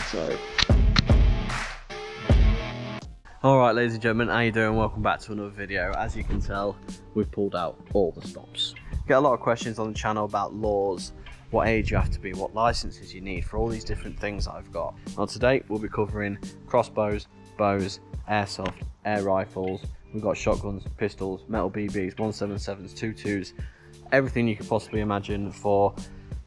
Sorry. Alright ladies and gentlemen, how you doing? Welcome back to another video. As you can tell, we've pulled out all the stops. Get a lot of questions on the channel about laws, what age you have to be, what licenses you need for all these different things that I've got. Now today we'll be covering crossbows, bows, airsoft, air rifles. We've got shotguns, pistols, metal BBs, 177s, 22s, everything you could possibly imagine for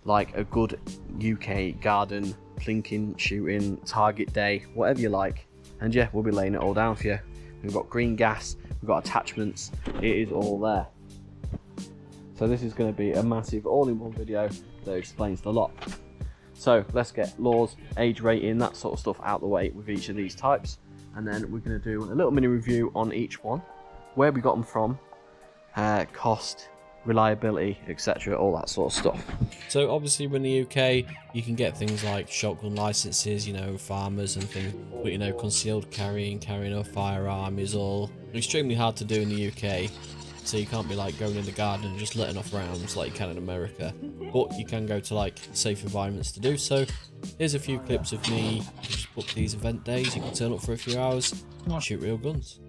like a good UK garden, plinking, shooting, target day, whatever you like. And yeah, we'll be laying it all down for you. We've got green gas, we've got attachments, it is all there. So this is going to be a massive all-in-one video that explains the lot. So let's get laws, age rating, that sort of stuff out the way with each of these types. And then we're going to do a little mini review on each one, where we got them from, cost, reliability, etc., all that sort of stuff. So obviously in the UK you can get things like shotgun licenses, you know, farmers and things, but you know, concealed carrying a firearm is all extremely hard to do in the UK. So you can't be like going in the garden and just letting off rounds like you can in America, but you can go to like safe environments to do so. Here's a few clips of me. Just book these event days, you can turn up for a few hours, shoot real guns.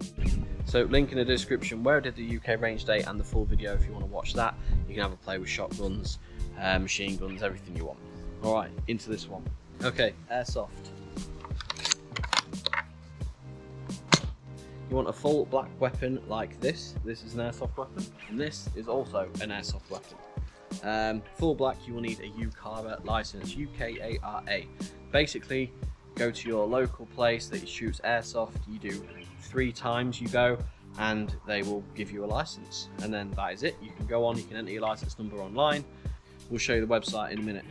So link in the description where I did the UK range day and the full video if you want to watch that. You can have a play with shotguns, machine guns, everything you want. Alright, into this one. Okay, airsoft. You want a full black weapon like this. This is an airsoft weapon, and this is also an airsoft weapon. Full black, you will need a UKARA license, UKARA. Basically, go to your local place that shoots airsoft. You do 3 times you go, and they will give you a license. And then that is it. You can go on, you can enter your license number online. We'll show you the website in a minute.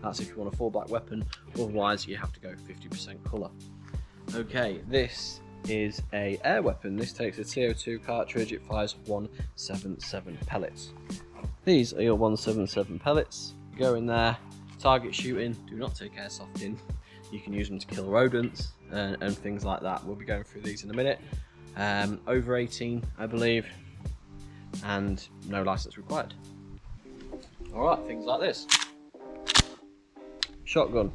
That's if you want a full black weapon. Otherwise, you have to go 50% colour. Okay, this is a air weapon. This takes a CO2 cartridge. It fires 177 pellets. These are your 177 pellets. You go in there, target shooting. Do not take airsoft in. You can use them to kill rodents and things like that. We'll be going through these in a minute. Over 18, I believe, and no license required. Alright, things like this. Shotgun.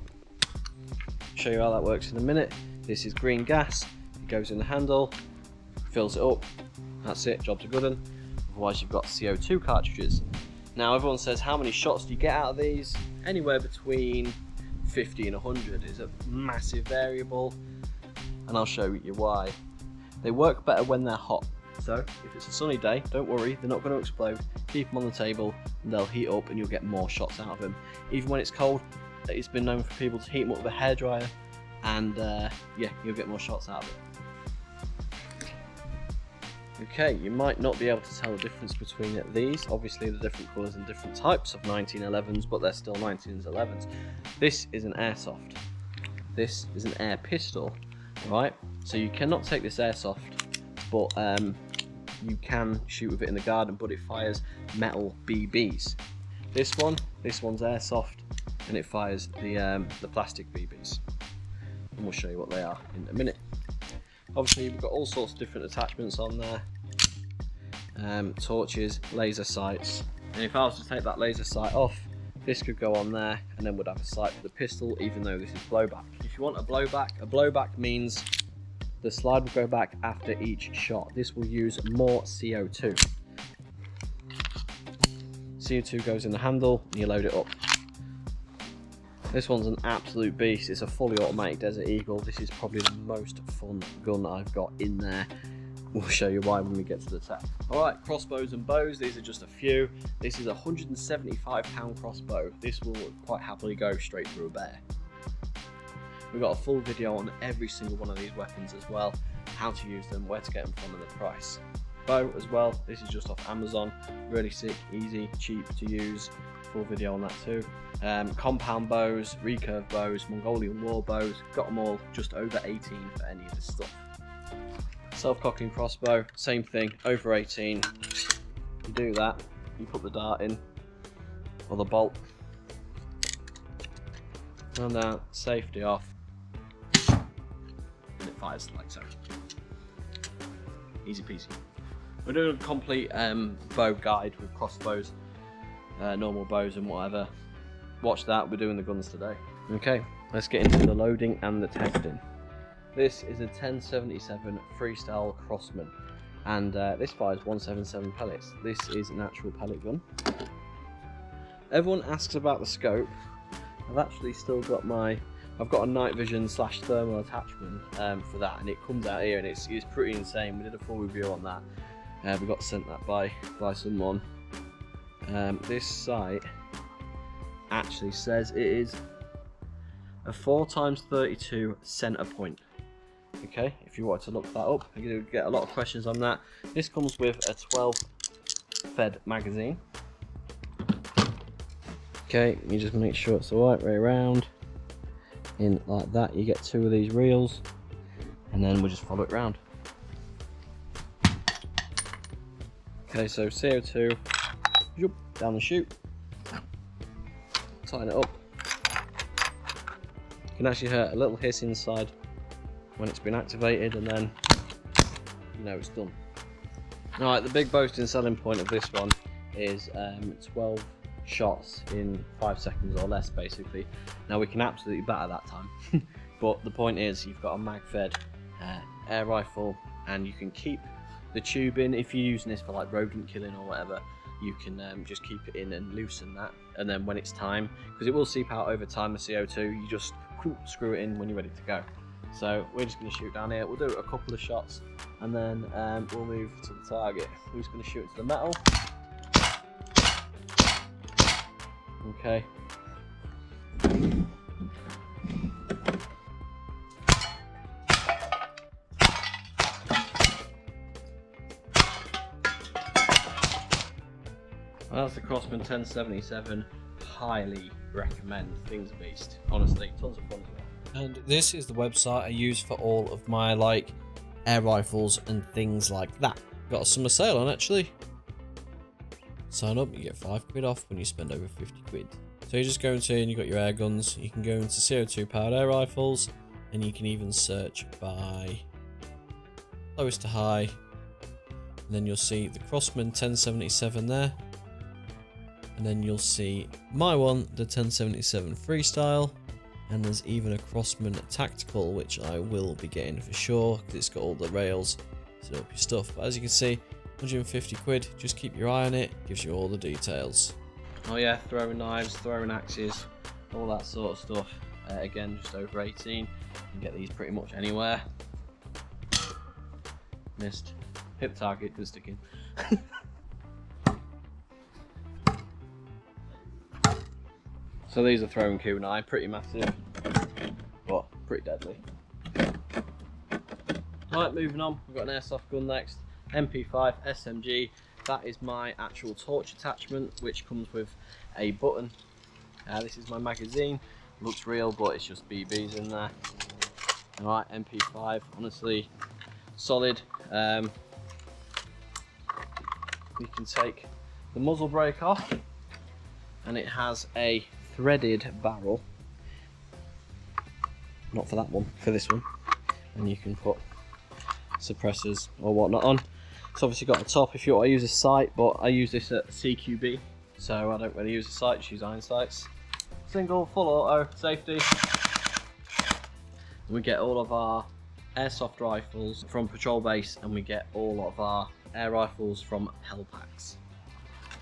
Show you how that works in a minute. This is green gas. It goes in the handle, fills it up. That's it, job's a good one. Otherwise you've got CO2 cartridges. Now everyone says, how many shots do you get out of these? Anywhere between 50 and 100 is a massive variable, and I'll show you why. They work better when they're hot. So if it's a sunny day, don't worry, they're not going to explode. Keep them on the table and they'll heat up and you'll get more shots out of them. Even when it's cold, it's been known for people to heat them up with a hairdryer, and yeah, you'll get more shots out of it. Okay, you might not be able to tell the difference between these. Obviously the different colours and different types of 1911s, but they're still 1911s. This is an airsoft. This is an air pistol, right? So you cannot take this airsoft, but you can shoot with it in the garden, but it fires metal BBs. This one's airsoft, and it fires the plastic BBs. And we'll show you what they are in a minute. Obviously we've got all sorts of different attachments on there, torches, laser sights, and if I was to take that laser sight off, this could go on there, and then we'd have a sight for the pistol, even though this is blowback. If you want a blowback means the slide will go back after each shot. This will use more CO2. CO2 goes in the handle and you load it up. This one's an absolute beast. It's a fully automatic Desert Eagle. This is probably the most fun gun that I've got in there. We'll show you why when we get to the tech. Alright, crossbows and bows. These are just a few. This is a £175 crossbow. This will quite happily go straight through a bear. We've got a full video on every single one of these weapons as well. How to use them, where to get them from, and the price. Bow as well. This is just off Amazon. Really sick, easy, cheap to use. Full video on that too. Compound bows, recurve bows, Mongolian war bows, got them all just over 18 for any of this stuff. Self-cocking crossbow, same thing, over 18. You do that, you put the dart in, or the bolt, and down, safety off, and it fires like so. Easy peasy. We're doing a complete bow guide with crossbows, normal bows and whatever. Watch that, we're doing the guns today. Okay, let's get into the loading and the testing. This is a 1077 freestyle Crossman, and this fires 177 pellets. This is an actual pellet gun. Everyone asks about the scope. I've actually still got I've got a night vision / thermal attachment for that, and it comes out here, and it's pretty insane. We did a full review on that. We got sent that by someone. This sight actually says it is a 4x32 center point. Okay, if you wanted to look that up, you get a lot of questions on that. This comes with a 12 fed magazine. Okay, you just make sure it's the right way around. In like that, you get 2 of these reels, and then we'll just follow it round. Okay, so CO2, down the chute, tighten it up. You can actually hear a little hiss inside when it's been activated, and then you know it's done. Alright, the big boasting selling point of this one is 12 shots in 5 seconds or less, basically. Now we can absolutely batter that time, but the point is you've got a mag-fed air rifle, and you can keep the tube in. If you're using this for like rodent killing or whatever, you can just keep it in and loosen that, and then when it's time, because it will seep out over time, the CO2, you just screw it in when you're ready to go. So we're just going to shoot down here. We'll do a couple of shots, and then we'll move to the target. We're just going to shoot it to the metal. Okay. Well, that's the Crossman 1077. Highly recommend. Thing's a beast. Honestly, tons of fun as well. And this is the website I use for all of my air rifles and things like that. Got a summer sale on actually. Sign up, you get £5 off when you spend over 50 quid. So you just go into and you've got your air guns. You can go into CO2 powered air rifles, and you can even search by lowest to high. And then you'll see the Crossman 1077 there. And then you'll see my one, the 1077 Freestyle. And there's even a Crossman Tactical, which I will be getting for sure, because it's got all the rails to set up your stuff. But as you can see, 150 quid, just keep your eye on it, gives you all the details. Oh yeah, throwing knives, throwing axes, all that sort of stuff. Again, just over 18. You can get these pretty much anywhere. Missed. Hit the target, good sticking. So these are throwing kunai, pretty massive, but pretty deadly. Right, moving on, we've got an airsoft gun next. MP5 SMG. That is my actual torch attachment, which comes with a button. This is my magazine. Looks real, but it's just BBs in there. Alright, MP5, honestly, solid. You can take the muzzle brake off, and it has a threaded barrel. Not for that one, for this one. And you can put suppressors or whatnot on. It's obviously got the top if you want to use a sight, but I use this at CQB, so I don't really use a sight, just use iron sights. Single, full auto, safety. We get all of our airsoft rifles from Patrol Base, and we get all of our air rifles from Hell Packs.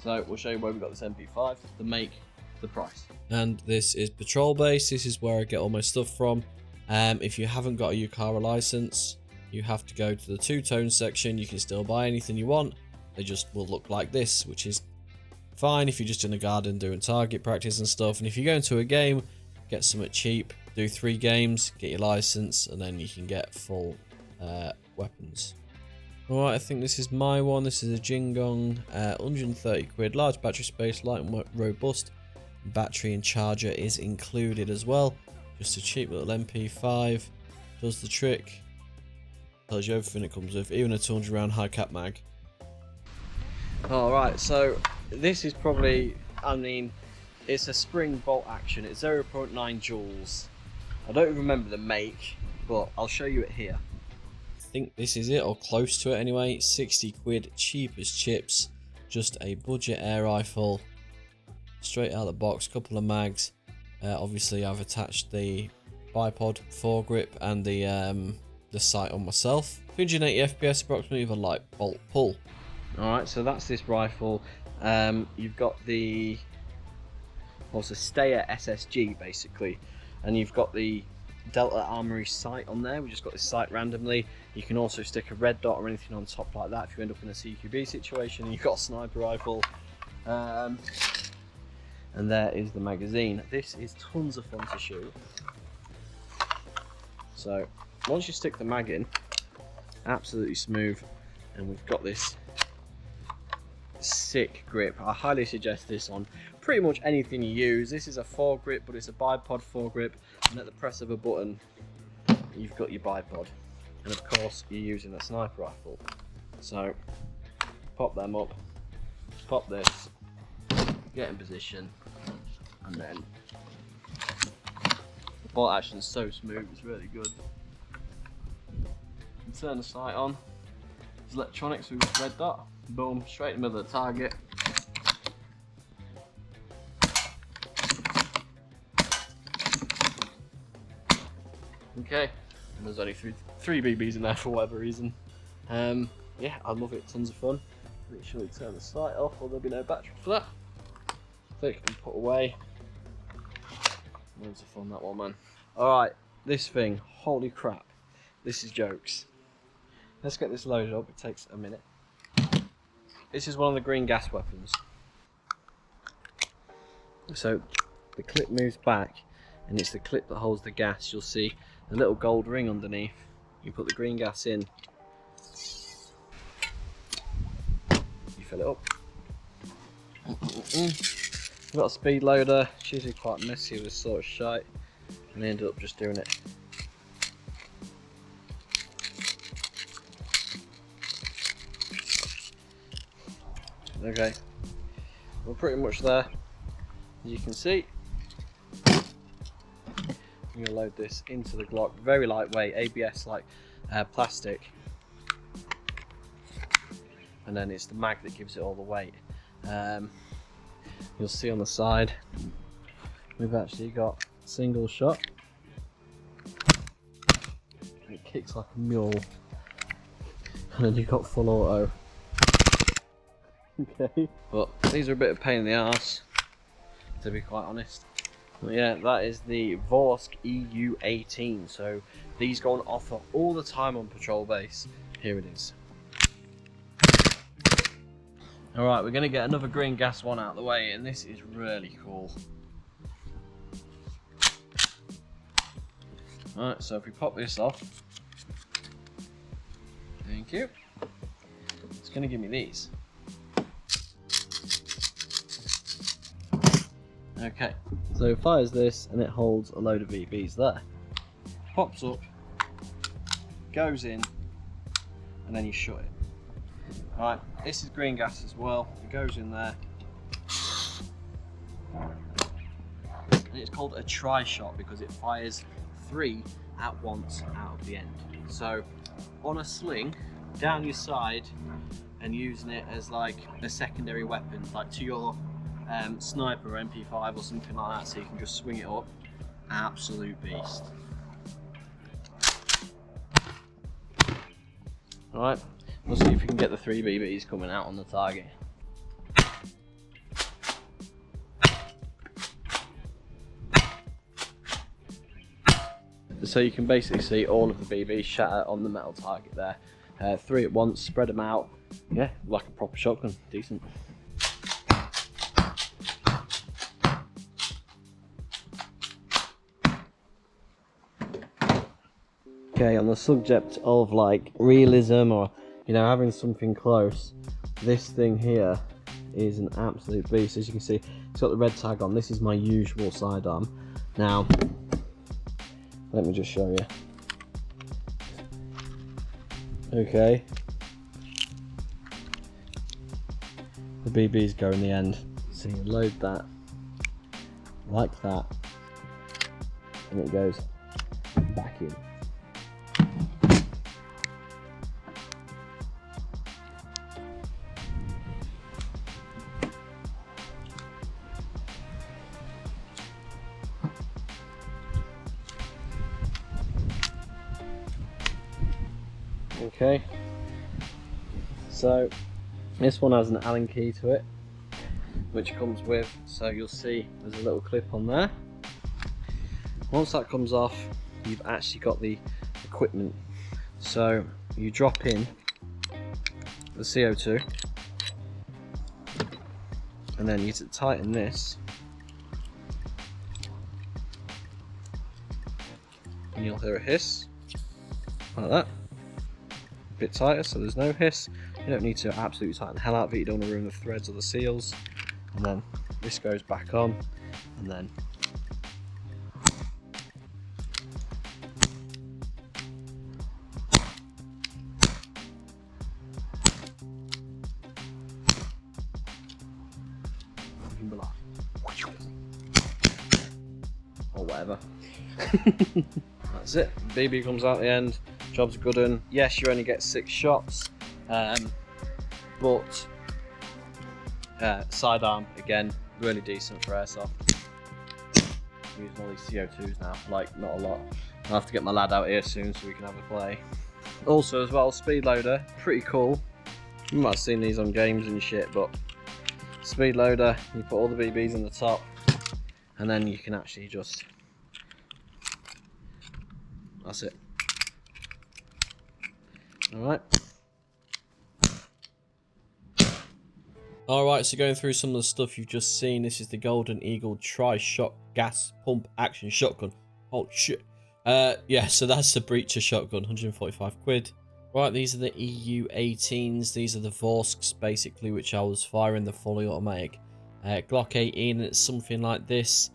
So we'll show you where we got this MP5, the make, the price. And this is Patrol Base. This is where I get all my stuff from. If you haven't got a UCARA license, you have to go to the two-tone section. You can still buy anything you want. They just will look like this, which is fine if you're just in the garden doing target practice and stuff. And if you go into a game, get something cheap, do 3 games, get your license, and then you can get full weapons. Alright, I think this is my one. This is a Jingong, 130 quid, large battery space, light and robust. Battery and charger is included as well. Just a cheap little MP5, does the trick. Tells you everything it comes with, even a 200 round high cap mag. Alright, so this is probably, I mean, it's a spring bolt action. It's 0.9 joules. I don't remember the make, but I'll show you it here. I think this is it, or close to it anyway. 60 quid, cheap as chips. Just a budget air rifle. Straight out of the box, couple of mags. Obviously I've attached the bipod foregrip and the sight on myself. 280 FPS approximately with a light bolt pull. Alright, so that's this rifle. You've got the Steyr SSG basically, and you've got the Delta Armory sight on there. We just got this sight randomly. You can also stick a red dot or anything on top like that if you end up in a CQB situation and you've got a sniper rifle. And there is the magazine. This is tons of fun to shoot. So once you stick the mag in, absolutely smooth, and we've got this sick grip. I highly suggest this on pretty much anything you use. This is a foregrip, but it's a bipod foregrip, and at the press of a button you've got your bipod, and of course you're using a sniper rifle. So pop them up, pop this, get in position, and then the bolt action is so smooth, it's really good. You turn the sight on, there's electronics with a red dot, boom, straight in the middle of the target. Okay, and there's only three BBs in there for whatever reason. Yeah, I love it, tons of fun. Make sure you turn the sight off or there'll be no battery for that. Click and put away. Loads of fun, that one, man. Alright, this thing, holy crap, this is jokes. Let's get this loaded up, it takes a minute. This is one of the green gas weapons. So the clip moves back, and it's the clip that holds the gas. You'll see a little gold ring underneath. You put the green gas in, you fill it up. We've got a speed loader. It's usually quite messy with this sort of shite, and I ended up just doing it. Okay, we're pretty much there, as you can see. I'm going to load this into the Glock, very lightweight, ABS like plastic, and then it's the mag that gives it all the weight. You'll see on the side we've actually got single shot. It kicks like a mule, and then you've got full auto. Okay, but these are a bit of a pain in the arse, to be quite honest. But yeah, that is the Vorsk EU18. So these go on offer all the time on patrol base. Here it is. Alright, we're going to get another green gas one out of the way, and this is really cool. Alright, so if we pop this off, thank you, it's going to give me these. Okay, so it fires this and it holds a load of BBs there. Pops up, goes in, and then you shut it. Alright, this is green gas as well. It goes in there. And it's called a tri-shot because it fires 3 at once out of the end. So on a sling, down your side, and using it as like a secondary weapon, like to your sniper or MP5 or something like that, so you can just swing it up. Absolute beast. Alright, we'll see if we can get the 3 BBs coming out on the target. So you can basically see all of the BBs shatter on the metal target there. 3 at once, spread them out. Yeah, like a proper shotgun, decent. Okay, on the subject of like realism or, you know, having something close, this thing here is an absolute beast. As you can see, it's got the red tag on. This is my usual sidearm. Now, let me just show you. Okay, the BBs go in the end. So you load that like that, and it goes back in. Okay, so this one has an Allen key to it, which comes with, so you'll see there's a little clip on there. Once that comes off, you've actually got the equipment. So you drop in the CO2, and then you tighten this, and you'll hear a hiss, like that. A bit tighter so there's no hiss. You don't need to absolutely tighten the hell out of it, you don't want to ruin the threads or the seals. And then this goes back on, and then or whatever. That's it. BB comes out the end. Job's good un. Yes, you only get 6 shots, but sidearm again, really decent for airsoft. I'm using all these CO2s now, like not a lot. I'll have to get my lad out here soon so we can have a play. Also as well, speed loader, pretty cool. You might have seen these on games and shit, but speed loader, you put all the BBs in the top, and then you can actually just, that's it. Alright. Alright, so going through some of the stuff you've just seen, this is the Golden Eagle Tri-Shot Gas Pump Action Shotgun. Oh shit. Yeah, so that's the Breacher Shotgun, 145 quid. Right, these are the EU-18s, these are the Vorsks basically, which I was firing the fully automatic. Glock 18, and it's something like this,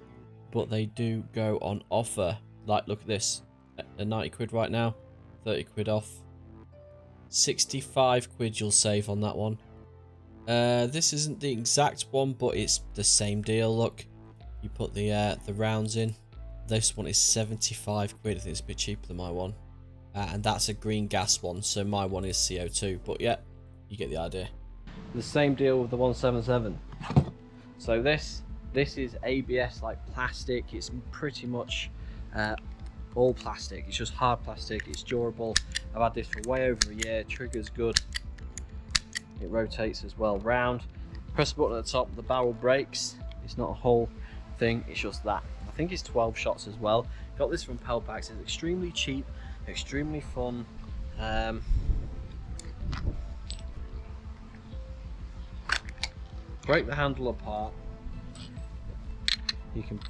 but they do go on offer. Like, look at this, a 90 quid right now, 30 quid off. 65 quid you'll save on that one. This isn't the exact one, but it's the same deal. Look, you put the rounds in. This one is 75 quid. I think it's a bit cheaper than my one, and that's a green gas one, so my one is CO2, but yeah, you get the idea. The same deal with the 177. So this is ABS like plastic. It's pretty much all plastic. It's just hard plastic. It's durable. I've had this for way over a year. Trigger's good. It rotates as well round. Press the button at the top, the barrel breaks. It's not a whole thing, it's just that. I think it's 12 shots as well. Got this from Pelpax. It's extremely cheap, extremely fun. Break the handle apart. You can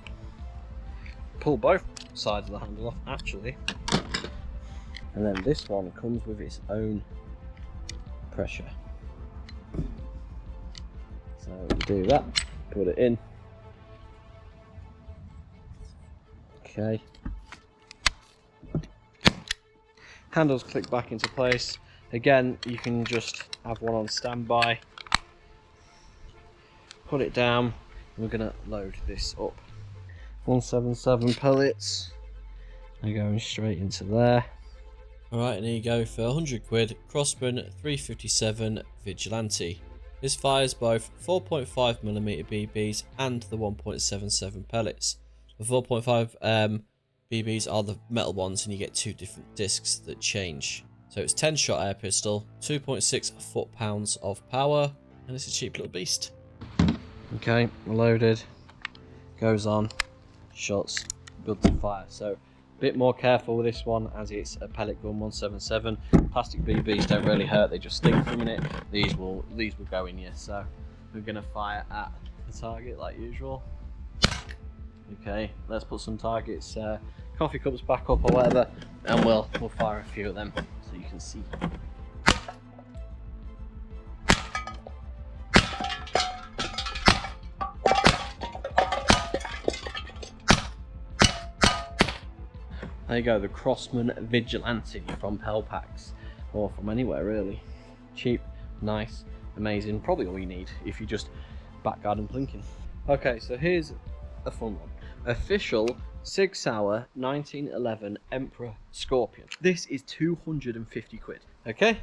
pull both sides of the handle off actually. And then this one comes with its own pressure. So you do that, put it in. Okay. Handles click back into place. Again, you can just have one on standby. Put it down. We're gonna load this up. 177 pellets. They're going straight into there. Alright, and here you go for 100 quid, Crossman 357 Vigilante. This fires both 4.5mm BBs and the 1.77 pellets. The 4.5 BBs are the metal ones, and you get 2 different discs that change. So it's 10 shot air pistol, 2.6 foot-pounds of power, and it's a cheap little beast. Okay, loaded, goes on, shots, good to fire. So a bit more careful with this one as it's a pellet gun 177. Plastic BBs don't really hurt, they just sting for a minute. These will go in you. So we're gonna fire at the target like usual. Okay, let's put some targets, coffee cups back up or whatever, and we'll fire a few of them so you can see. There you go, the Crossman Vigilante from Pelpax, or from anywhere really. Cheap, nice, amazing, probably all you need if you just backguard and plinking. Okay, so here's a fun one. Official Sig Sauer 1911 Emperor Scorpion. This is 250 quid, okay?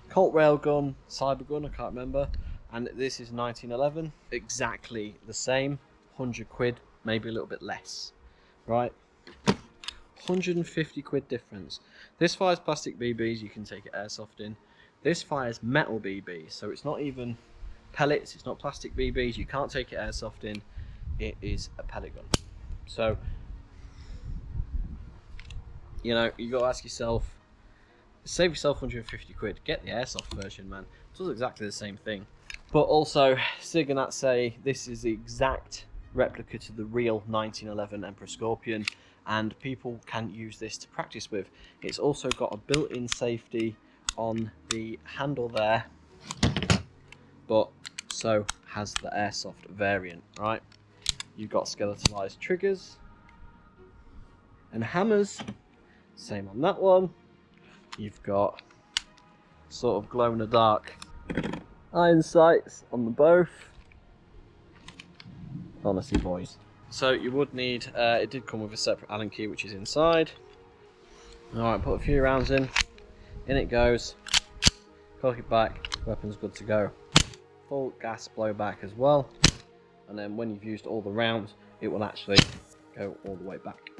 Colt railgun, cybergun, I can't remember. And this is 1911, exactly the same, 100 quid, maybe a little bit less, right? 150 quid difference. This fires plastic BBs, you can take it airsoft in. This fires metal BBs, so it's not even pellets, it's not plastic BBs, you can't take it airsoft in. It is a pellet gun. So, you know, you got to ask yourself, save yourself 150 quid, get the airsoft version, man. It does exactly the same thing. But also, Sig and that say this is the exact replica to the real 1911 Emperor Scorpion, and people can use this to practice with. It's also got a built-in safety on the handle there, but so has the airsoft variant, right? You've got skeletalized triggers and hammers, same on that one. You've got sort of glow-in-the-dark iron sights on the both. Honestly, boys. So you would need, it did come with a separate Allen key which is inside. Alright, put a few rounds in it goes, cock it back, weapon's good to go. Full gas blowback as well, and then when you've used all the rounds, it will actually go all the way back.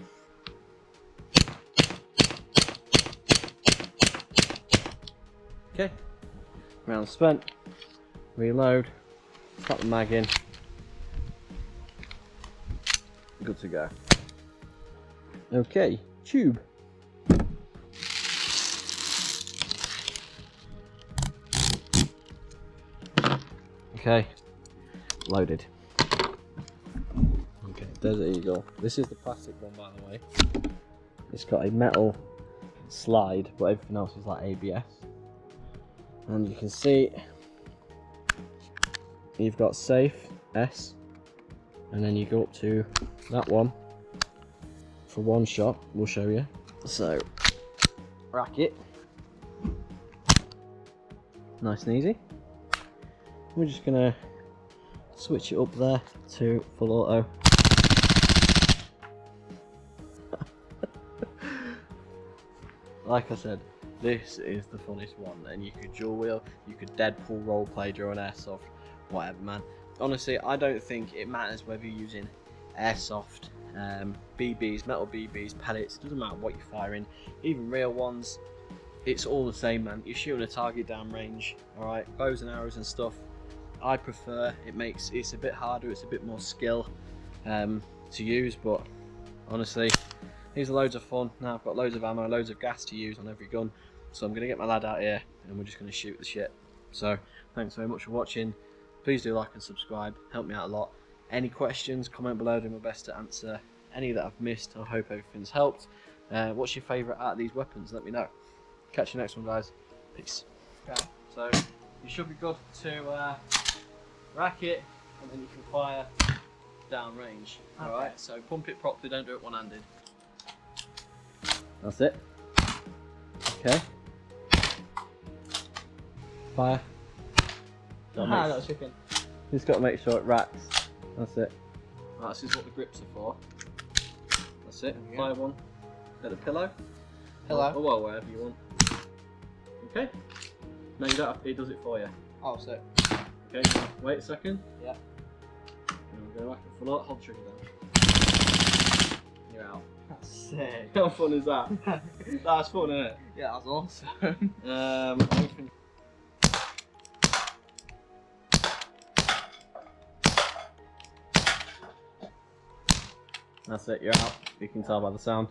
Okay, round spent, reload, slap the mag in, good to go. Okay, tube. Okay, loaded. Okay, Desert Eagle. This is the plastic one, by the way. It's got a metal slide, but everything else is like ABS. And you can see you've got safe S, and then you go up to that one for one shot. We'll show you. So, racket, nice and easy. We're just gonna switch it up there to full auto. Like I said, this is the funnest one, and you could dual wheel, you could Deadpool roleplay during airsoft, whatever, man. Honestly, I don't think it matters whether you're using airsoft, BBs, metal BBs, pellets, it doesn't matter what you're firing, even real ones, it's all the same, man. You're shooting a target down range, alright, bows and arrows and stuff. I prefer, it's a bit harder, it's a bit more skill to use, but honestly, these are loads of fun. Now I've got loads of ammo, loads of gas to use on every gun, so I'm going to get my lad out here and we're just going to shoot the shit. So thanks very much for watching. Please do like and subscribe, help me out a lot. Any questions, comment below, do my best to answer any that I've missed. I hope everything's helped. What's your favourite out of these weapons? Let me know. Catch you next one, guys. Peace. Okay. So you should be good to rack it, and then you can fire down range. Okay. Alright, so pump it properly, don't do it one-handed. That's it. Okay. Fire. Not chicken. Just got to make sure it racks. That's it. Right, this is what the grips are for. That's it. Fire one. Get a pillow. Pillow. Or well, wherever you want. Okay. No, you don't have to, he does it for you. Oh, sick. Okay, wait a second. Yeah. And we'll go back and full out, hold the trigger down. You're out. That's sick. How fun is that? That's fun, isn't it? Yeah, that's awesome. That's it, you're out. You can tell by the sound.